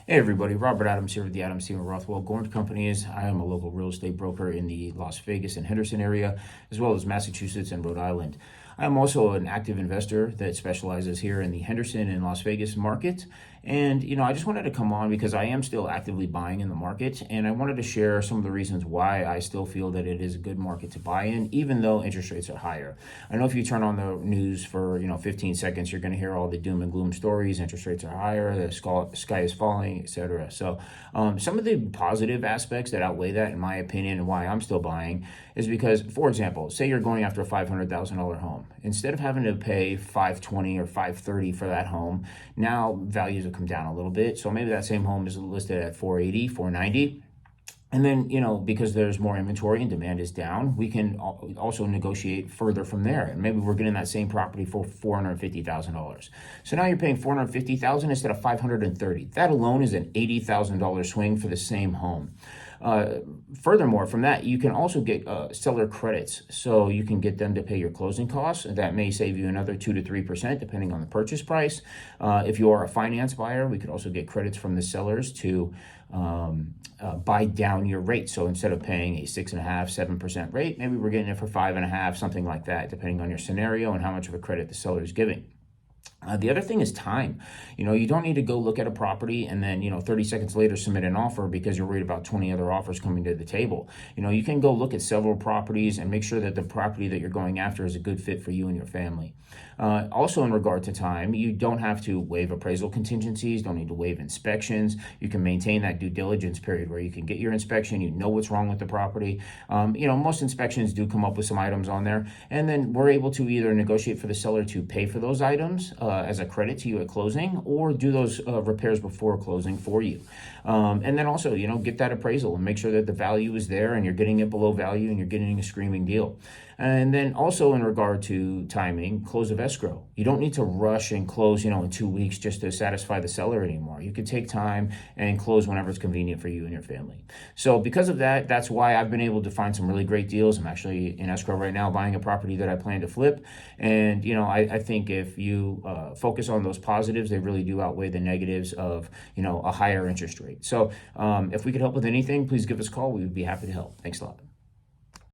Hey everybody, Robert Adams here with the Adams team of Rothwell Gornt Companies. I am a local real estate broker in the Las Vegas and Henderson area, as well as Massachusetts and Rhode Island. I am also an active investor that specializes here in the Henderson and Las Vegas market. And, I just wanted to come on because I am still actively buying in the market, and I wanted to share some of the reasons why I still feel that it is a good market to buy in, even though interest rates are higher. I know if you turn on the news for, 15 seconds, you're going to hear all the doom and gloom stories. Interest rates are higher, the sky is falling, etc. So some of the positive aspects that outweigh that, in my opinion, and why I'm still buying is because, for example, say you're going after a $500,000 home. Instead of having to pay $520 or $530 for that home, now values have come down a little bit. So maybe that same home is listed at $480, $490. And then, because there's more inventory and demand is down, we can also negotiate further from there. And maybe we're getting that same property for $450,000. So now you're paying $450,000 instead of $530. That alone is an $80,000 swing for the same home. Furthermore, from that, you can also get seller credits. So you can get them to pay your closing costs. That may save you another 2 to 3%, depending on the purchase price. If you are a finance buyer, we could also get credits from the sellers to buy down your rate. So instead of paying a 6.5%, 7% rate, maybe we're getting it for 5.5%, something like that, depending on your scenario and how much of a credit the seller is giving. The other thing is time. You don't need to go look at a property and then, 30 seconds later submit an offer because you're worried about 20 other offers coming to the table. You can go look at several properties and make sure that the property that you're going after is a good fit for you and your family. Also, in regard to time, you don't have to waive appraisal contingencies, don't need to waive inspections. You can maintain that due diligence period where you can get your inspection, you know what's wrong with the property. Most inspections do come up with some items on there, and then we're able to either negotiate for the seller to pay for those items as a credit to you at closing, or do those repairs before closing for you. And then also, get that appraisal and make sure that the value is there and you're getting it below value and you're getting a screaming deal. And then also in regard to timing, close of escrow. You don't need to rush and close, in 2 weeks just to satisfy the seller anymore. You can take time and close whenever it's convenient for you and your family. So because of that, that's why I've been able to find some really great deals. I'm actually in escrow right now buying a property that I plan to flip. And, I think if you focus on those positives, they really do outweigh the negatives of, a higher interest rate. So if we could help with anything, please give us a call. We would be happy to help. Thanks a lot.